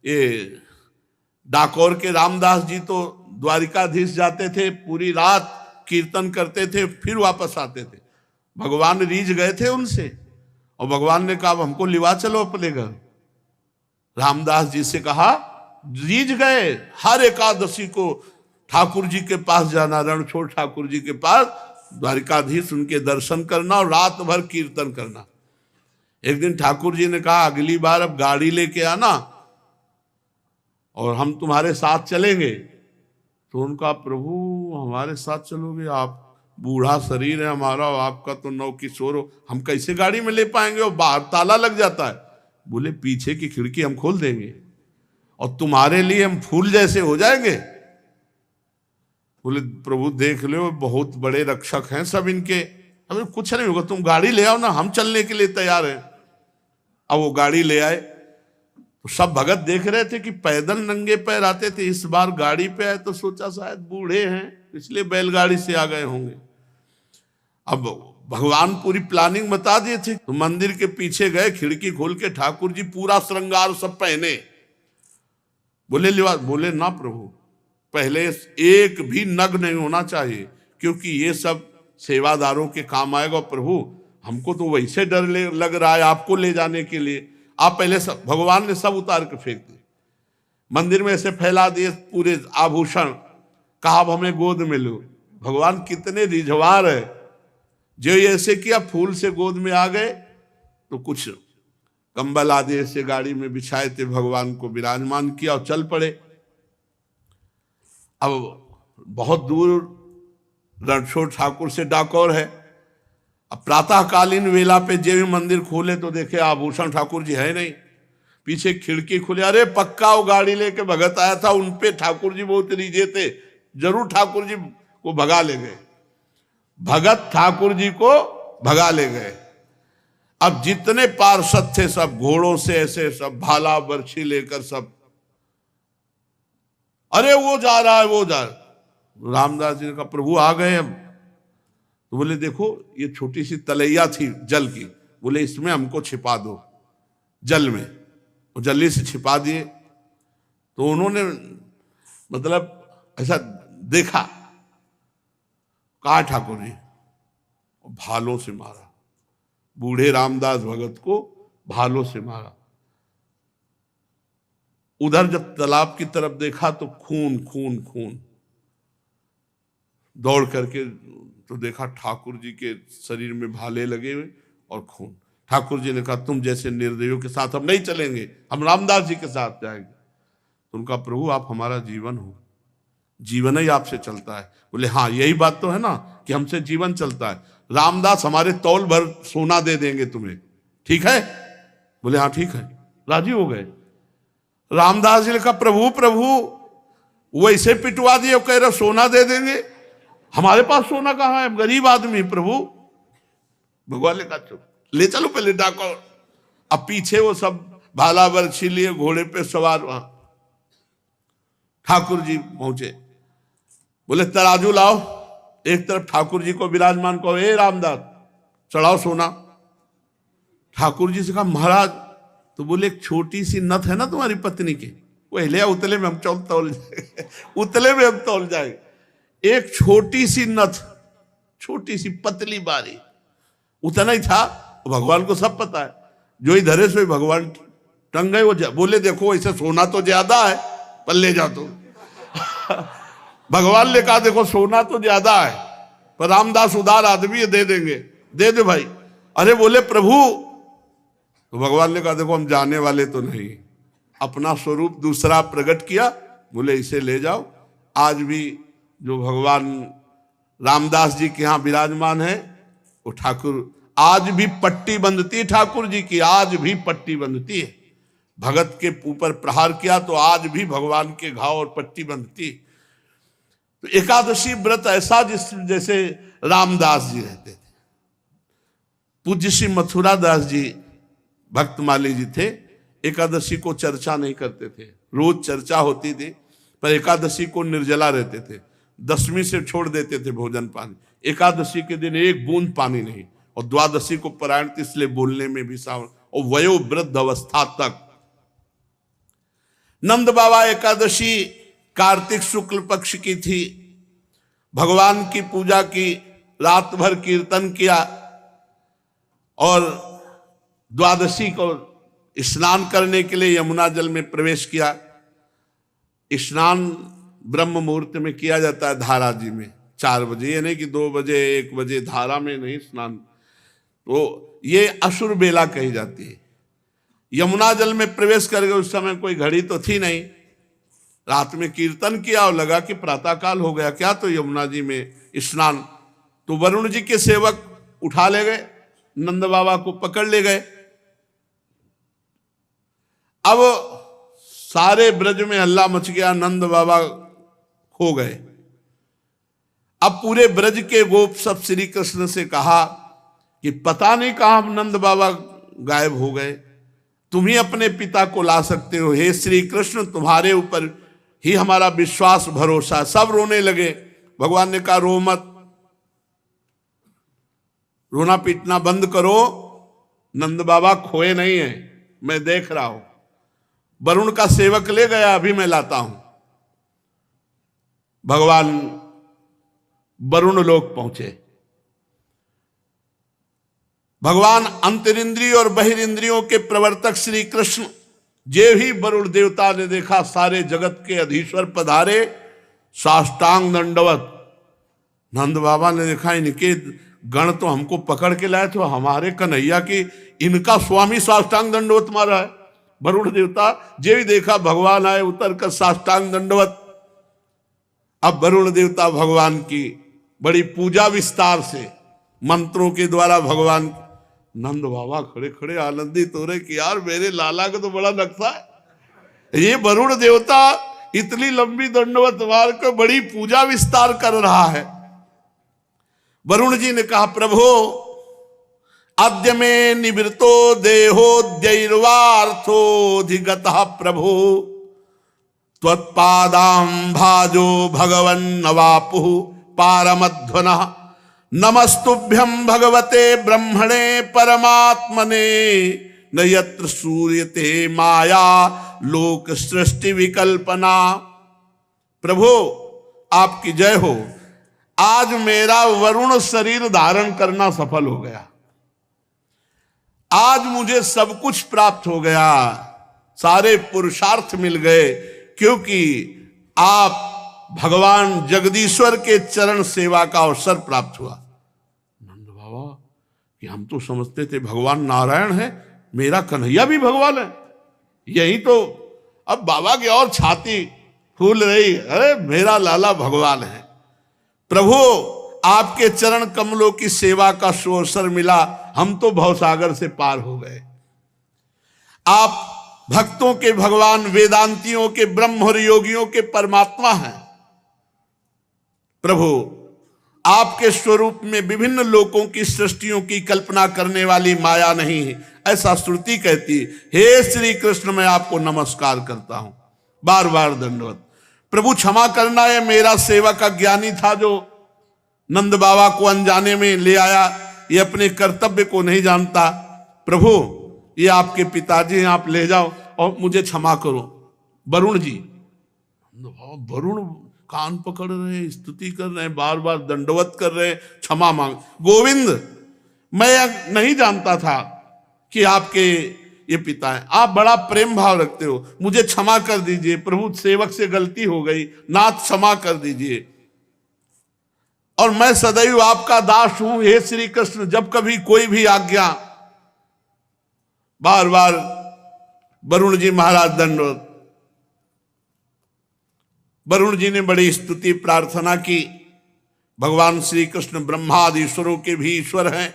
ये डाकोर के रामदास जी तो द्वारिकाधीश जाते थे, पूरी रात कीर्तन करते थे, फिर वापस आते थे। भगवान रीझ गए थे उनसे और भगवान ने कहा हमको लिवा चलो अपने घर। रामदास जी से कहा, रीझ गए, हर एकादशी को ठाकुर जी के पास जाना, रणछोड़ ठाकुर जी के पास, द्वारिकाधीश उनके दर्शन करना और रात भर कीर्तन करना। एक दिन ठाकुर जी ने कहा अगली बार अब गाड़ी लेके आना और हम तुम्हारे साथ चलेंगे। तो उनका, प्रभु हमारे साथ चलोगे? आप बूढ़ा शरीर है हमारा, आपका तो नौ किशोर हो, हम कैसे गाड़ी में ले पाएंगे? और बाहर ताला लग जाता है। बोले पीछे की खिड़की हम खोल देंगे और तुम्हारे लिए हम फूल जैसे हो जाएंगे। बोले प्रभु देख लो बहुत बड़े रक्षक हैं सब इनके, हमें कुछ नहीं होगा, तुम गाड़ी ले आओ ना, हम चलने के लिए तैयार हैं। अब वो गाड़ी ले आए तो सब भगत देख रहे थे कि पैदल नंगे पैर आते थे, इस बार गाड़ी पे आए तो सोचा शायद बूढ़े हैं इसलिए बैलगाड़ी से आ गए होंगे। अब भगवान पूरी प्लानिंग बता दिए थे। तो मंदिर के पीछे गए, खिड़की खोल के ठाकुर जी पूरा श्रृंगार सब पहने। बोले लिबास? बोले ना प्रभु, पहले एक भी नग नहीं होना चाहिए, क्योंकि ये सब सेवादारों के काम आएगा। प्रभु हमको तो वैसे डर लग रहा है आपको ले जाने के लिए, आप पहले सब। भगवान ने सब उतार के फेंक दिए, मंदिर में ऐसे फैला दिए पूरे आभूषण, कहा अब हमें गोद में लो। भगवान कितने रिझवार है, जो ये ऐसे किया फूल से गोद में आ गए तो कुछ कंबल आदि ऐसे गाड़ी में बिछाए थे, भगवान को विराजमान किया और चल पड़े। अब बहुत दूर रणछोड़ ठाकुर से डाकोर है। अब प्रातःकालीन वेला पे जे भी मंदिर खोले तो देखे आभूषण ठाकुर जी है नहीं, पीछे खिड़की खुले, अरे पक्का वो गाड़ी लेके भगत आया था, उनपे ठाकुर जी बहुत रीझे थे, जरूर ठाकुर जी को भगा ले गए। भगत ठाकुर जी को भगा ले गए। अब जितने पार्षद थे सब घोड़ों से ऐसे सब भाला बर्छी लेकर सब, अरे वो जा रहा है वो जा रहा है। रामदास जी ने कहा प्रभु आ गए हम। तो बोले देखो ये छोटी सी तलैया थी जल की, बोले इसमें हमको छिपा दो जल में, वो जल्दी से छिपा दिए। तो उन्होंने मतलब ऐसा देखा, कहा ठाकुर जी, भालों से मारा, बूढ़े रामदास भगत को भालों से मारा। उधर जब तालाब की तरफ देखा तो खून खून खून, दौड़ करके तो देखा ठाकुर जी के शरीर में भाले लगे हुए और खून। ठाकुर जी ने कहा तुम जैसे निर्दयों के साथ हम नहीं चलेंगे, हम रामदास जी के साथ जाएंगे। तो उनका प्रभु आप हमारा जीवन हो, जीवन ही आपसे चलता है। बोले हाँ यही बात तो है ना कि हमसे जीवन चलता है, रामदास हमारे तौल भर सोना दे देंगे तुम्हें, ठीक है? बोले हाँ ठीक है, राजी हो गए। रामदास जी ने कहा प्रभु प्रभु वो ऐसे पिटवा दिए, कह रहे सोना दे देंगे, हमारे पास सोना कहाँ है, गरीब आदमी प्रभु। भगवान ने कहा चुप, ले चलो पहले डाको। अब पीछे वो सब भाला बर्छी लिए घोड़े पे सवार, वहां ठाकुर जी पहुंचे। बोले तराजू लाओ, एक तरफ ठाकुर जी को विराजमान कहो, ए रामदास चढ़ाओ सोना। ठाकुर जी से कहा महाराज, तो बोले एक छोटी सी नथ है ना तुम्हारी पत्नी की, वो हिले उतले में हम तौल जाएंगे, उतले में हम तौल जाएंगे। एक छोटी सी नथ, छोटी सी पतली बारी, उतना ही था। भगवान को सब पता है, जो इधर है सो भगवान टंग गए। वो बोले देखो ऐसे सोना तो ज्यादा है पर ले जा तो भगवान ने कहा देखो सोना तो ज्यादा है पर रामदास उदार आदमी है, दे देंगे, दे दे भाई। अरे बोले प्रभु, तो भगवान ने कहा देखो हम जाने वाले तो नहीं, अपना स्वरूप दूसरा प्रकट किया। बोले इसे ले जाओ। आज भी जो भगवान रामदास जी के यहाँ विराजमान है वो ठाकुर, आज भी पट्टी बंधती है ठाकुर जी की, आज भी पट्टी बंधती है। भगत के ऊपर प्रहार किया तो आज भी भगवान के घाव और पट्टी बंधती। तो एकादशी व्रत ऐसा जैसे रामदास जी रहते थे। पूज्य श्री मथुरा दास जी भक्तमाली जी थे, एकादशी को चर्चा नहीं करते थे, रोज चर्चा होती थी पर एकादशी को निर्जला रहते थे। दशमी से छोड़ देते थे भोजन पानी, एकादशी के दिन एक बूंद पानी नहीं, और द्वादशी को पारायण इसलिए बोलने में भी सावन, और वयोवृद्ध अवस्था तक। नंद बाबा एकादशी कार्तिक शुक्ल पक्ष की थी। भगवान की पूजा की, रात भर कीर्तन किया और द्वादशी को स्नान करने के लिए यमुना जल में प्रवेश किया। स्नान ब्रह्म मुहूर्त में किया जाता है धारा जी में 4 बजे, ये नहीं कि 2 बजे 1 बजे धारा में नहीं स्नान। तो ये असुर बेला कही जाती है। यमुना जल में प्रवेश कर गए, उस समय कोई घड़ी तो थी नहीं, रात में कीर्तन किया और लगा कि प्रातःकाल हो गया क्या, तो यमुना जी में स्नान। तो वरुण जी के सेवक उठा ले गए, नंद बाबा को पकड़ ले गए। अब सारे ब्रज में हल्ला मच गया, नंद बाबा खो गए। अब पूरे ब्रज के गोप सब श्री कृष्ण से कहा कि पता नहीं कहां नंद बाबा गायब हो गए, तुम ही अपने पिता को ला सकते हो, हे श्री कृष्ण तुम्हारे ऊपर ही हमारा विश्वास भरोसा। सब रोने लगे। भगवान ने कहा रो मत, रोना पीटना बंद करो, नंद बाबा खोए नहीं है, मैं देख रहा हूं। वरुण का सेवक ले गया, अभी मैं लाता हूं। भगवान वरुण लोक पहुंचे। भगवान अंतरिंद्रिय और बहिरिंद्रियों के प्रवर्तक श्री कृष्ण जे ही वरुण देवता ने देखा, सारे जगत के अधीश्वर पधारे, साष्टांग दंडवत। नंद बाबा ने देखा इनके गण तो हमको पकड़ के लाए, तो हमारे कन्हैया की इनका स्वामी साष्टांग दंडवत मारा है। वरुण देवता जे भी देखा भगवान आए, उतर कर साष्टांग दंडवत। अब वरुण देवता भगवान की बड़ी पूजा विस्तार से मंत्रों के द्वारा भगवान, नंद बाबा खड़े खड़े आनंदित हो रहे कि यार मेरे लाला का तो बड़ा नक्शा है। ये वरुण देवता इतनी लंबी दंडवत मार कर बड़ी पूजा विस्तार कर रहा है। वरुण जी ने कहा प्रभु अद्य में निवृत्तो देहोद्यैर्वार्थोऽधिगतः प्रभु त्वत्पादां भाजो भगवन् नवापुः पारमध्वनः नमस्तुभ्यं भगवते ब्रह्मणे परमात्मने न यत्र सूर्यते माया लोक सृष्टि विकल्पना। प्रभु आपकी जय हो, आज मेरा वरुण शरीर धारण करना सफल हो गया, आज मुझे सब कुछ प्राप्त हो गया, सारे पुरुषार्थ मिल गए, क्योंकि आप भगवान जगदीश्वर के चरण सेवा का अवसर प्राप्त हुआ। नंद बाबा कि हम तो समझते थे भगवान नारायण है, मेरा कन्हैया भी भगवान है, यही तो। अब बाबा की और छाती फूल रही, अरे मेरा लाला भगवान है। प्रभु आपके चरण कमलों की सेवा का सुअवसर मिला, हम तो भवसागर से पार हो गए। आप भक्तों के भगवान, वेदांतियों के ब्रह्म और योगियों के परमात्मा हैं। प्रभु आपके स्वरूप में विभिन्न लोकों की सृष्टियों की कल्पना करने वाली माया नहीं है, ऐसा श्रुति कहती। हे श्री कृष्ण मैं आपको नमस्कार करता हूं, बार बार दंडवत। प्रभु क्षमा करना, है मेरा सेवक अज्ञानी था जो नंद बाबा को अनजाने में ले आया, ये अपने कर्तव्य को नहीं जानता। प्रभु ये आपके पिताजी हैं, आप ले जाओ और मुझे क्षमा करो। वरुण जी, वरुण कान पकड़ रहे, स्तुति कर रहे हैं, बार बार दंडवत कर रहे हैं, क्षमा मांग। गोविंद मैं नहीं जानता था कि आपके ये पिता हैं, आप बड़ा प्रेम भाव रखते हो, मुझे क्षमा कर दीजिए। प्रभु सेवक से गलती हो गई, नाथ क्षमा कर दीजिए, और मैं सदैव आपका दास हूं हे श्री कृष्ण। जब कभी कोई भी आज्ञा, बार बार वरुण जी महाराज दंडवत। वरुण जी ने बड़ी स्तुति प्रार्थना की। भगवान श्री कृष्ण ब्रह्मादि ईश्वरों के भी ईश्वर हैं।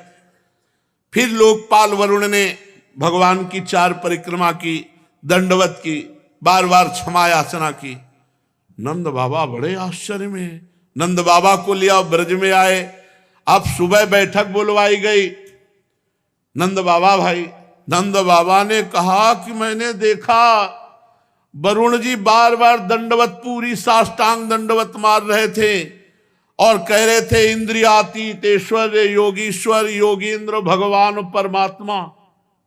फिर लोकपाल वरुण ने भगवान की 4 परिक्रमा की, दंडवत की, बार बार क्षमा याचना की। नंद बाबा बड़े आश्चर्य में, नंद बाबा को लिया ब्रज में आए। अब सुबह बैठक बुलवाई गई। नंद बाबा भाई, नंद बाबा ने कहा कि मैंने देखा वरुण जी बार बार दंडवत, पूरी साष्टांग दंडवत मार रहे थे और कह रहे थे इंद्रियातीत ईश्वर योगीश्वर योगींद्र भगवान परमात्मा।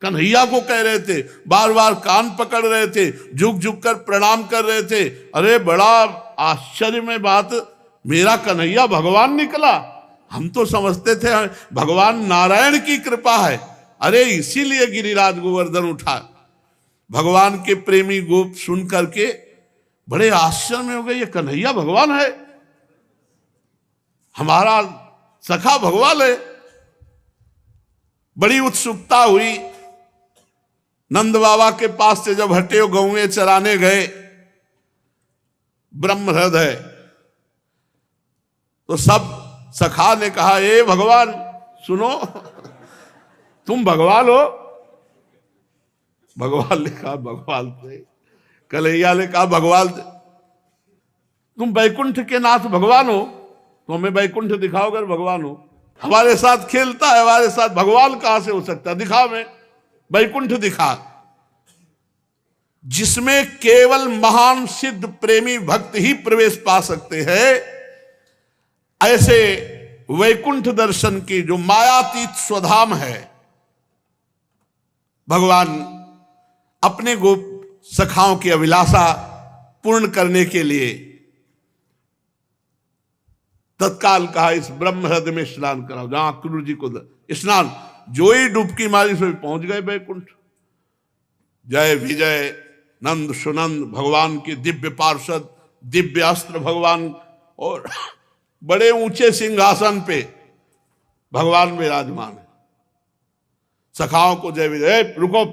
कन्हैया को कह रहे थे, बार बार कान पकड़ रहे थे, झुक झुक कर प्रणाम कर रहे थे। अरे बड़ा आश्चर्य में बात, मेरा कन्हैया भगवान निकला। हम तो समझते थे भगवान नारायण की कृपा है। अरे इसीलिए गिरिराज गोवर्धन उठा। भगवान के प्रेमी गोप सुन करके बड़े आश्चर्य में हो गए, ये कन्हैया भगवान है, हमारा सखा भगवान है। बड़ी उत्सुकता हुई। नंद बाबा के पास से जब हटे हो गौएं चराने गए ब्रह्म हृदय, तो सब सखा ने कहा, ए भगवान सुनो, तुम भगवान हो। भगवान ने कहा भगवान थे। कन्हैया ने कहा भगवान थे। तुम बैकुंठ के नाथ भगवान हो, तो हमें बैकुंठ दिखाओ अगर भगवान हो। हमारे साथ खेलता है, हमारे साथ भगवान कहां से हो सकता है, दिखा हमें बैकुंठ दिखा, जिसमें केवल महान सिद्ध प्रेमी भक्त ही प्रवेश पा सकते हैं। ऐसे वैकुंठ दर्शन की जो मायातीत स्वधाम है, भगवान अपने गोप सखाओं की अभिलाषा पूर्ण करने के लिए तत्काल कहा, इस ब्रह्म हृदय में स्नान कराओ, जहां क्रूर जी को स्नान। जो ही डुबकी मारी सो पहुंच गए वैकुंठ। जय विजय नंद सुनंद भगवान के दिव्य पार्षद, दिव्य अस्त्र भगवान, और बड़े ऊंचे सिंहासन पे भगवान विराजमान है। सखाओं को जय विजय, रुको,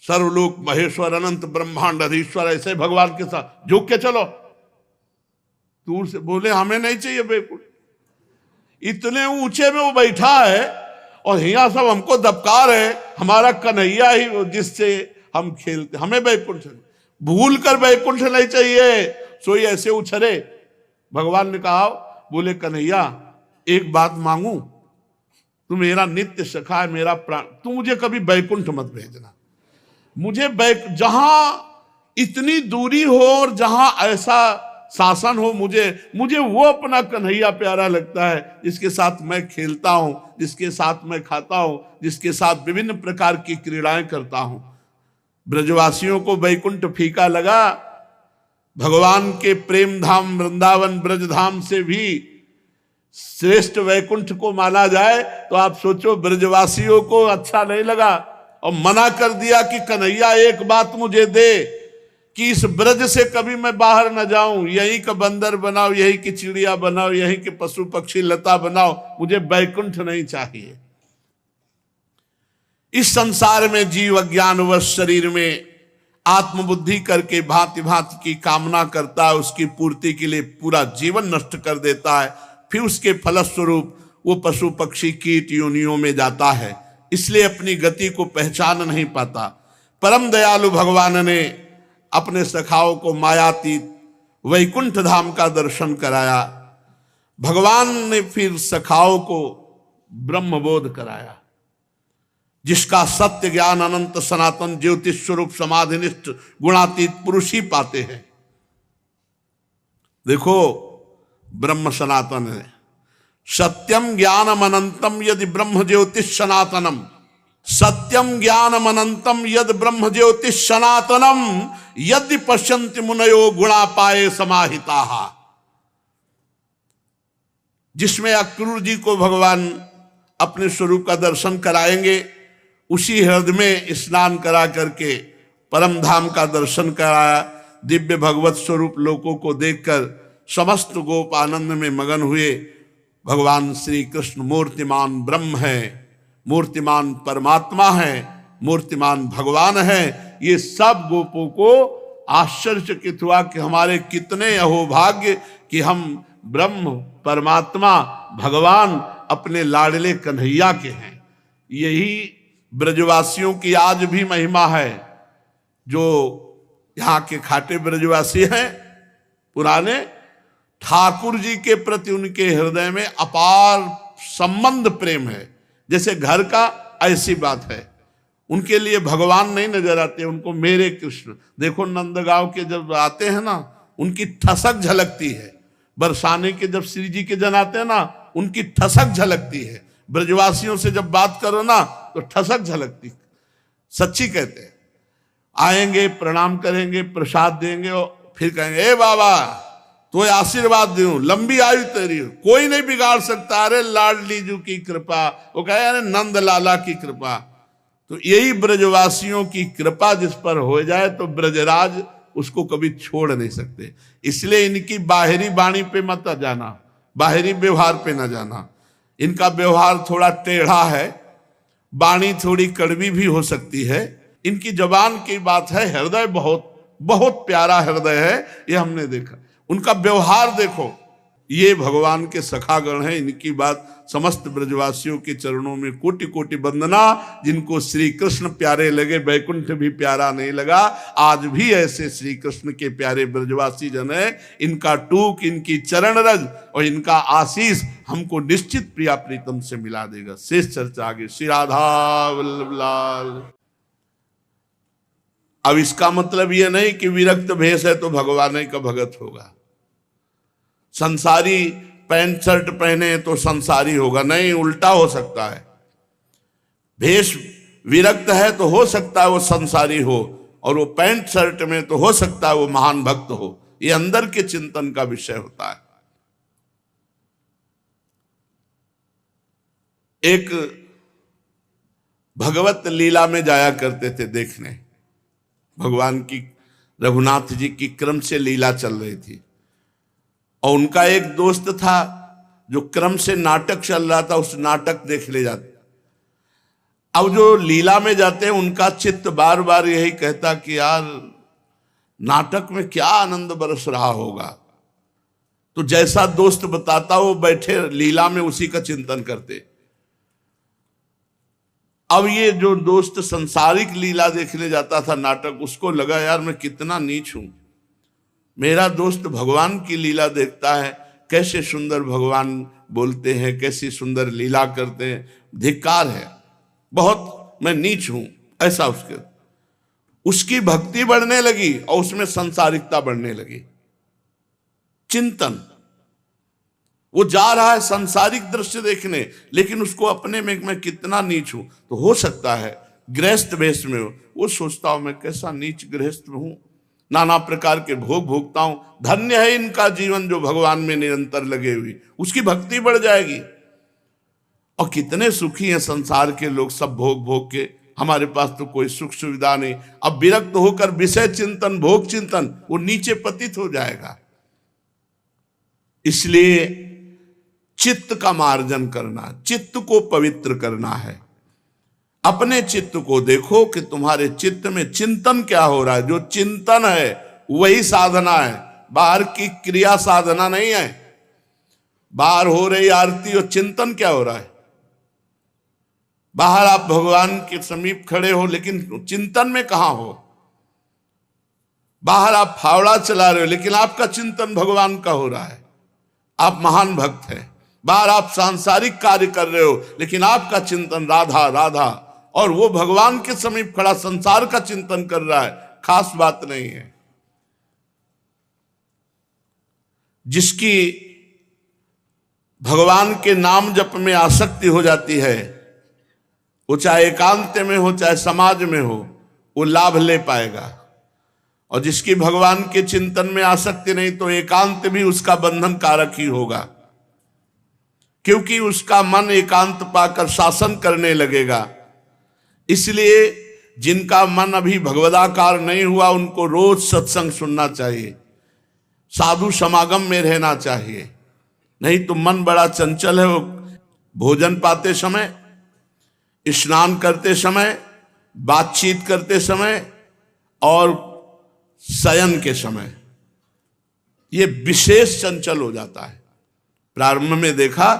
सर्वलोक महेश्वर अनंत ब्रह्मांड अधीश्वर, ऐसे भगवान के साथ झुक के चलो। दूर से बोले हमें नहीं चाहिए बैकुंठ, इतने ऊंचे में वो बैठा है और यहाँ सब हमको दबका रहे, हमारा कन्हैया ही जिससे हम खेलते, हमें बैकुंठ भूल कर बैकुंठ नहीं चाहिए। सोई ऐसे उछरे। भगवान ने कहा, बोले कन्हैया एक बात मांगू, तू मेरा नित्य सखा है, मेरा प्राण, तू मुझे कभी बैकुंठ मत भेजना। मुझे जहां इतनी दूरी हो और जहां ऐसा शासन हो, मुझे वो अपना कन्हैया प्यारा लगता है, जिसके साथ मैं खेलता हूं, जिसके साथ मैं खाता हूं, जिसके साथ विभिन्न प्रकार की क्रीड़ाएं करता हूं। ब्रजवासियों को बैकुंठ फीका लगा। भगवान के प्रेम धाम वृंदावन ब्रजधाम से भी श्रेष्ठ वैकुंठ को माना जाए तो आप सोचो ब्रजवासियों को अच्छा नहीं लगा और मना कर दिया कि कन्हैया एक बात मुझे दे कि इस ब्रज से कभी मैं बाहर न जाऊं, यहीं का बंदर बनाओ, यहीं की चिड़िया बनाओ, यहीं के पशु पक्षी लता बनाओ, मुझे वैकुंठ नहीं चाहिए। इस संसार में जीव अज्ञानवश शरीर में आत्मबुद्धि करके भांति भांति की कामना करता है, उसकी पूर्ति के लिए पूरा जीवन नष्ट कर देता है, फिर उसके फलस्वरूप वो पशु पक्षी कीट योनियों में जाता है, इसलिए अपनी गति को पहचान नहीं पाता। परम दयालु भगवान ने अपने सखाओं को मायातीत वैकुंठ धाम का दर्शन कराया। भगवान ने फिर सखाओं को ब्रह्मबोध कराया, जिसका सत्य ज्ञान अनंत सनातन ज्योतिष स्वरूप समाधिनिष्ठ गुणातीत पुरुष ही पाते हैं। देखो ब्रह्म सनातन है। सत्यम ज्ञानम अनंतम यदि ब्रह्म ज्योतिष सनातनम, सत्यम ज्ञानम अनंतम यद ब्रह्म ज्योतिष सनातनम यदि पश्यन्ति मुनयो गुणा पाए समाहिता। जिसमें अक्रूर जी को भगवान अपने स्वरूप का दर्शन कराएंगे, उसी हृदय में स्नान करा करके परम धाम का दर्शन कराया। दिव्य भगवत स्वरूप लोकों को देखकर समस्त गोप आनंद में मगन हुए। भगवान श्री कृष्ण मूर्तिमान ब्रह्म है, मूर्तिमान परमात्मा है, मूर्तिमान भगवान है। ये सब गोपों को आश्चर्यचकित हुआ कि हमारे कितने अहोभाग्य कि हम ब्रह्म परमात्मा भगवान अपने लाडले कन्हैया के हैं। यही ब्रजवासियों की आज भी महिमा है। जो यहाँ के खाटे ब्रजवासी हैं पुराने, ठाकुर जी के प्रति उनके हृदय में अपार संबंध प्रेम है। जैसे घर का, ऐसी बात है। उनके लिए भगवान नहीं नजर आते, उनको मेरे कृष्ण। देखो नंदगांव के जब आते हैं ना, उनकी ठसक झलकती है। बरसाने के जब श्री जी के जन आते हैं ना, उनकी ठसक झलकती है। ब्रजवासियों से जब बात करो ना तो ठसक झलकती, सच्ची कहते हैं। आएंगे, प्रणाम करेंगे, प्रसाद देंगे और फिर कहेंगे ए बाबा तो आशीर्वाद दूं, लंबी आयु तेरी, कोई नहीं बिगाड़ सकता, अरे लाडली जू की कृपा, वो कहे अरे नंद लाला की कृपा। तो यही ब्रजवासियों की कृपा जिस पर हो जाए तो ब्रजराज उसको कभी छोड़ नहीं सकते। इसलिए इनकी बाहरी वाणी पे मत जाना, बाहरी व्यवहार पे न जाना। इनका व्यवहार थोड़ा टेढ़ा है, वाणी थोड़ी कड़वी भी हो सकती है। इनकी जबान की बात है, हृदय बहुत बहुत प्यारा हृदय है, ये हमने देखा। उनका व्यवहार देखो, ये भगवान के सखागण हैं। इनकी बात समस्त ब्रजवासियों के चरणों में कोटि कोटि वंदना। जिनको श्री कृष्ण प्यारे लगे, वैकुंठ भी प्यारा नहीं लगा। आज भी ऐसे श्री कृष्ण के प्यारे ब्रजवासी जन है। इनका टूक, इनकी चरण रज और इनका आशीष हमको निश्चित प्रिया प्रीतम से मिला देगा। शेष चर्चा आगे। श्री राधा वल्लभ लाल। अब इसका मतलब यह नहीं कि विरक्त भेष है तो भगवान ही का भगत होगा, संसारी पैंट शर्ट पहने तो संसारी होगा, नहीं, उल्टा हो सकता है। भेष विरक्त है तो हो सकता है वो संसारी हो, और वो पैंट शर्ट में तो हो सकता है वो महान भक्त हो। ये अंदर के चिंतन का विषय होता है। एक भगवत लीला में जाया करते थे देखने, भगवान की, रघुनाथ जी की क्रम से लीला चल रही थी, और उनका एक दोस्त था जो क्रम से नाटक चल रहा था, उस नाटक देख ले जाते। अब जो लीला में जाते हैं उनका चित्त बार बार यही कहता कि यार नाटक में क्या आनंद बरस रहा होगा। तो जैसा दोस्त बताता वो बैठे लीला में उसी का चिंतन करते। अब ये जो दोस्त संसारिक लीला देखने जाता था नाटक, उसको लगा यार मैं कितना नीच हूं, मेरा दोस्त भगवान की लीला देखता है, कैसे सुंदर भगवान बोलते हैं, कैसी सुंदर लीला करते हैं, धिक्कार है, बहुत मैं नीच हूं, ऐसा उसकी भक्ति बढ़ने लगी और उसमें संसारिकता बढ़ने लगी। चिंतन, वो जा रहा है सांसारिक दृश्य देखने, लेकिन उसको अपने में मैं कितना नीच हूं। तो हो सकता है गृहस्थ वेश में हो, वो सोचता हूं मैं कैसा नीच गृहस्थ हूं, नाना प्रकार के भोग भोगता हूं, धन्य है इनका जीवन जो भगवान में निरंतर लगे हुई, उसकी भक्ति बढ़ जाएगी। और कितने सुखी हैं संसार के लोग, सब भोग भोग के, हमारे पास तो कोई सुख सुविधा नहीं। अब विरक्त होकर विषय चिंतन, भोग चिंतन, वो नीचे पतित हो जाएगा। इसलिए चित्त का मार्जन करना, चित्त को पवित्र करना है। अपने चित्त को देखो कि तुम्हारे चित्त में चिंतन क्या हो रहा है। जो चिंतन है वही साधना है, बाहर की क्रिया साधना नहीं है। बाहर हो रही आरती और चिंतन क्या हो रहा है। बाहर आप भगवान के समीप खड़े हो लेकिन चिंतन में कहां हो। बाहर आप फावड़ा चला रहे हो लेकिन आपका चिंतन भगवान का हो रहा है, आप महान भक्त हैं। बाहर आप सांसारिक कार्य कर रहे हो लेकिन आपका चिंतन राधा राधा, और वो भगवान के समीप खड़ा संसार का चिंतन कर रहा है, खास बात नहीं है। जिसकी भगवान के नाम जप में आसक्ति हो जाती है, वो चाहे एकांत में हो चाहे समाज में हो, वो लाभ ले पाएगा। और जिसकी भगवान के चिंतन में आसक्ति नहीं, तो एकांत भी उसका बंधन कारक ही होगा, क्योंकि उसका मन एकांत पाकर शासन करने लगेगा। इसलिए जिनका मन अभी भगवदाकार नहीं हुआ, उनको रोज सत्संग सुनना चाहिए, साधु समागम में रहना चाहिए। नहीं तो मन बड़ा चंचल है, वो भोजन पाते समय, स्नान करते समय, बातचीत करते समय और शयन के समय ये विशेष चंचल हो जाता है। प्रारंभ में देखा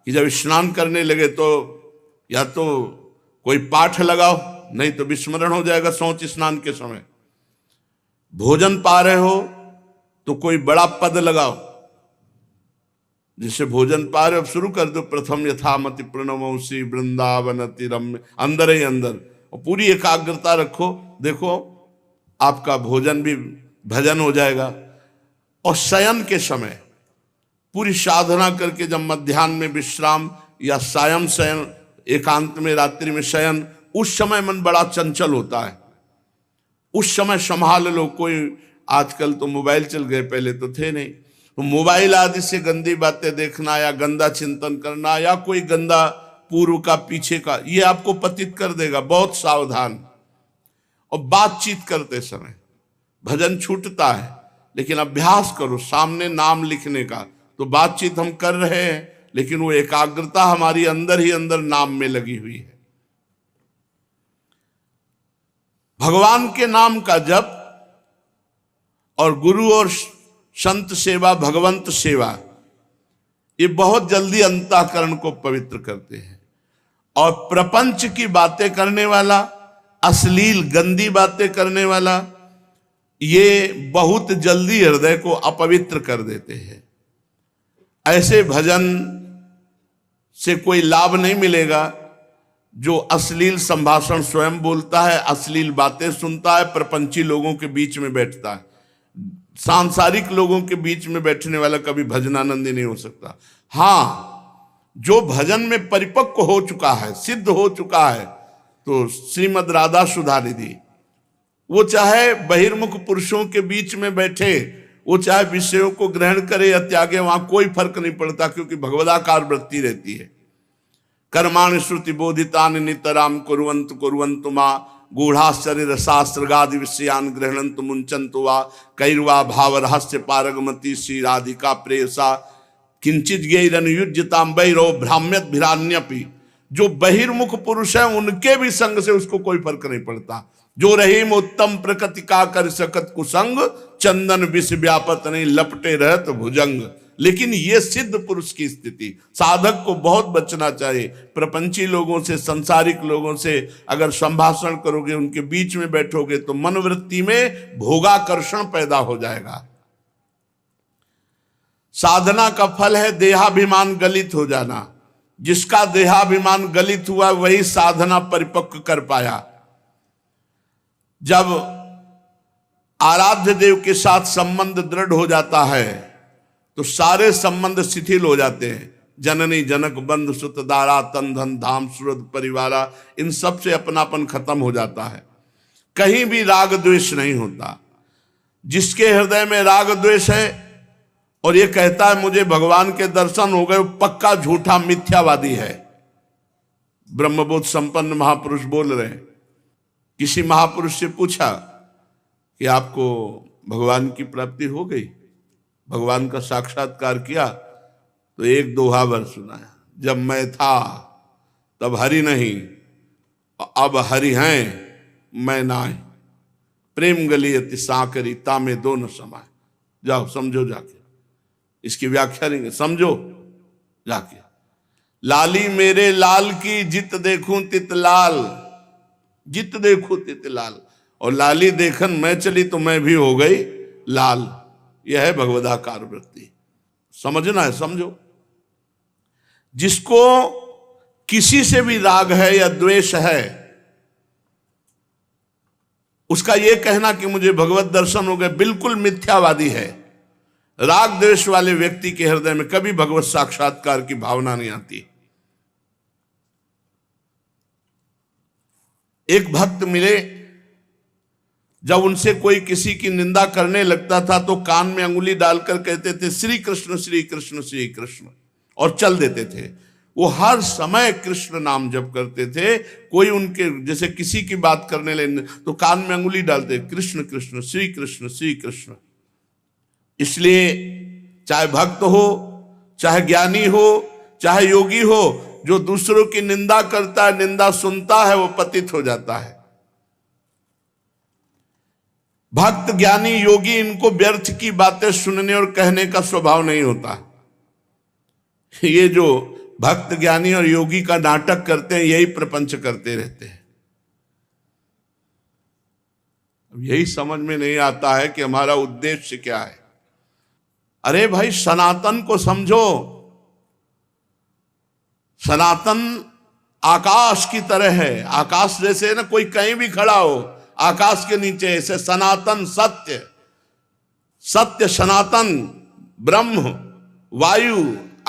कि जब स्नान करने लगे तो या तो कोई पाठ लगाओ, नहीं तो विस्मरण हो जाएगा शौच स्नान के समय। भोजन पा रहे हो तो कोई बड़ा पद लगाओ, जिससे भोजन पा रहे हो, अब शुरू कर दो प्रथम यथामति प्रणमोसी वृंदावनति रम्य, अंदर ही अंदर, और पूरी एकाग्रता रखो। देखो आपका भोजन भी भजन हो जाएगा। और शयन के समय पूरी साधना करके जब मध्याह्न में विश्राम या सायं शयन, एकांत में रात्रि में शयन, उस समय मन बड़ा चंचल होता है, उस समय संभाल लो। कोई आजकल तो मोबाइल चल गए, पहले तो थे नहीं, तो मोबाइल आदि से गंदी बातें देखना या गंदा चिंतन करना या कोई गंदा पूर्व का पीछे का, ये आपको पतित कर देगा। बहुत सावधान। और बातचीत करते समय भजन छूटता है, लेकिन अभ्यास करो सामने नाम लिखने का। तो बातचीत हम कर रहे हैं, लेकिन वो एकाग्रता हमारी अंदर ही अंदर नाम में लगी हुई है। भगवान के नाम का जप और गुरु और संत सेवा, भगवंत सेवा, ये बहुत जल्दी अंतःकरण को पवित्र करते हैं। और प्रपंच की बातें करने वाला, अश्लील गंदी बातें करने वाला, ये बहुत जल्दी हृदय को अपवित्र कर देते हैं। ऐसे भजन से कोई लाभ नहीं मिलेगा जो अश्लील संभाषण स्वयं बोलता है, अश्लील बातें सुनता है, प्रपंची लोगों के बीच में बैठता है। सांसारिक लोगों के बीच में बैठने वाला कभी भजनानंदी नहीं हो सकता। हाँ, जो भजन में परिपक्व हो चुका है, सिद्ध हो चुका है, तो श्रीमद राधा सुधा निधि, वो चाहे बहिर्मुख पुरुषों के बीच में बैठे, वो चाहे विषयों को ग्रहण करे या त्यागे, वहां कोई फर्क नहीं पड़ता, क्योंकि भगवदाकार वृत्ति रहती है। कर्माणि श्रुति बोधितानि नितराम कुर्वन्तु कुर्वन्तु मा गूढ़ाश्चर्य रसास्त्रगादि विषयान गृह्णन्तु मुंचन्तु वा कैर्वा भाव रहस्य पारगमति श्री राधिका प्रेयसा किंचित गैरनुयुज्यताम वैरो भ्राम्यत भिरान्यपि। जो बहिर्मुख पुरुष है उनके भी संग से उसको कोई फर्क नहीं पड़ता। जो रहीम उत्तम प्रकृति का कर सकत कुसंग, चंदन विष व्यापत नहीं लपटे रहत भुजंग। लेकिन ये सिद्ध पुरुष की स्थिति, साधक को बहुत बचना चाहिए प्रपंची लोगों से, संसारिक लोगों से। अगर संभाषण करोगे, उनके बीच में बैठोगे, तो मनोवृत्ति में भोगाकर्षण पैदा हो जाएगा। साधना का फल है देहाभिमान गलित हो जाना। जिसका देहाभिमान गलित हुआ वही साधना परिपक्व कर पाया। जब आराध्य देव के साथ संबंध दृढ़ हो जाता है तो सारे संबंध शिथिल हो जाते हैं। जननी जनक बंधु सुत दारा तन धन धाम सुरत परिवारा, इन सब से अपनापन खत्म हो जाता है। कहीं भी राग द्वेष नहीं होता। जिसके हृदय में राग द्वेष है और ये कहता है मुझे भगवान के दर्शन हो गए, पक्का झूठा मिथ्यावादी है। ब्रह्मबोध संपन्न महापुरुष बोल रहे हैं। किसी महापुरुष से पूछा कि आपको भगवान की प्राप्ति हो गई, भगवान का साक्षात्कार किया? तो एक दोहा सुनाया, जब मैं था तब हरि नहीं, अब हरि हैं मैं नाय, प्रेम गली अति साकरी तामे दोनों समाय। जाओ समझो जाके, इसकी व्याख्या नहीं समझो जाके। लाली मेरे लाल की जित देखूं तित लाल, जित देखूं तित लाल। और लाली देखन मैं चली तो मैं भी हो गई लाल। यह है भगवदाकार वृत्ति। समझना है, समझो। जिसको किसी से भी राग है या द्वेष है, उसका यह कहना कि मुझे भगवत दर्शन हो गए बिल्कुल मिथ्यावादी है। राग द्वेष वाले व्यक्ति के हृदय में कभी भगवत साक्षात्कार की भावना नहीं आती। एक भक्त मिले, जब उनसे कोई किसी की निंदा करने लगता था तो कान में अंगुली डालकर कहते थे श्री कृष्ण श्री कृष्ण श्री कृष्ण, और चल देते थे। वो हर समय कृष्ण नाम जप करते थे। कोई उनके जैसे किसी की बात करने लगे तो कान में अंगुली डालते, कृष्ण कृष्ण श्री कृष्ण श्री कृष्ण। इसलिए चाहे भक्त हो, चाहे ज्ञानी हो, चाहे योगी हो, जो दूसरों की निंदा करता है, निंदा सुनता है, वो पतित हो जाता है। भक्त ज्ञानी योगी इनको व्यर्थ की बातें सुनने और कहने का स्वभाव नहीं होता। ये जो भक्त ज्ञानी और योगी का नाटक करते हैं, यही प्रपंच करते रहते हैं। अब यही समझ में नहीं आता है कि हमारा उद्देश्य क्या है। अरे भाई, सनातन को समझो। सनातन आकाश की तरह है। आकाश जैसे ना, कोई कहीं भी खड़ा हो आकाश के नीचे, ऐसे सनातन सत्य, सत्य सनातन ब्रह्म, वायु,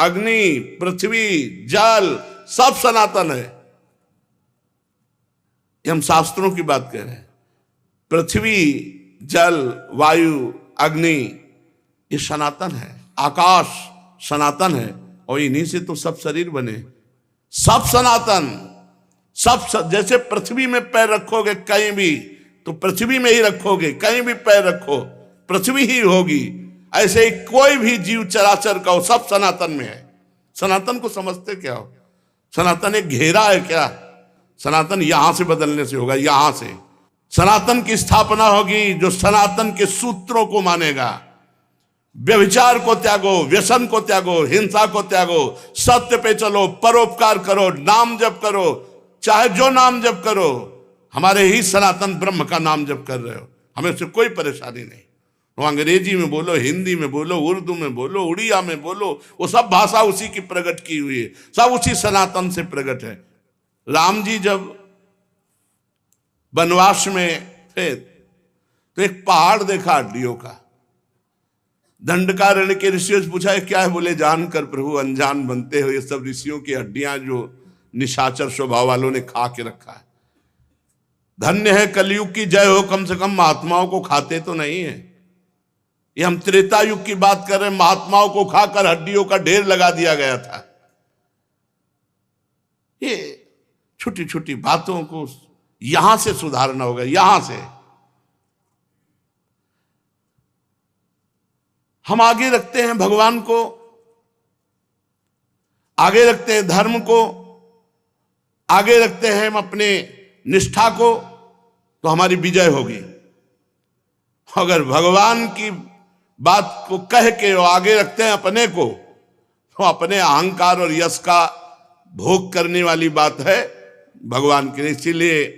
अग्नि, पृथ्वी, जल सब सनातन है। ये हम शास्त्रों की बात कह रहे हैं। पृथ्वी, जल, वायु, अग्नि ये सनातन है। आकाश सनातन है और इन्हीं से तो सब शरीर बने। सब सनातन, सब जैसे पृथ्वी में पैर रखोगे कहीं भी तो पृथ्वी में ही रखोगे, कहीं भी पैर रखो पृथ्वी ही होगी। ऐसे ही कोई भी जीव चराचर का हो, सब सनातन में है। सनातन को समझते क्या हो? सनातन एक घेरा है क्या? सनातन यहां से बदलने से होगा, यहां से। सनातन की स्थापना होगी जो सनातन के सूत्रों को मानेगा। व्यभिचार को त्यागो, व्यसन को त्यागो, हिंसा को त्यागो, सत्य पे चलो, परोपकार करो, नाम जप करो, चाहे जो नाम जप करो। हमारे ही सनातन ब्रह्म का नाम जप कर रहे हो, हमें उससे कोई परेशानी नहीं। वो अंग्रेजी में बोलो, हिंदी में बोलो, उर्दू में बोलो, उड़िया में बोलो, वो सब भाषा उसी की प्रकट की हुई है, सब उसी सनातन से प्रकट है। राम जी जब वनवास में थे तो एक पहाड़ देखा हड्डियों का। दंडकारण्य के ऋषियों से पूछा क्या है? बोले जानकर प्रभु अनजान बनते हो, ये सब ऋषियों की हड्डियां जो निशाचर स्वभाव वालों ने खा के रखा है। धन्य है कलयुग की जय हो, कम से कम महात्माओं को खाते तो नहीं है। ये हम त्रेता युग की बात कर रहे हैं, महात्माओं को खाकर हड्डियों का ढेर लगा दिया गया था। ये छोटी छोटी बातों को यहां से सुधारना होगा, यहां से। हम आगे रखते हैं भगवान को, आगे रखते हैं धर्म को, आगे रखते हैं हम अपने निष्ठा को, तो हमारी विजय होगी। अगर भगवान की बात को कह के आगे रखते हैं अपने को, तो अपने अहंकार और यश का भोग करने वाली बात है भगवान की। इसीलिए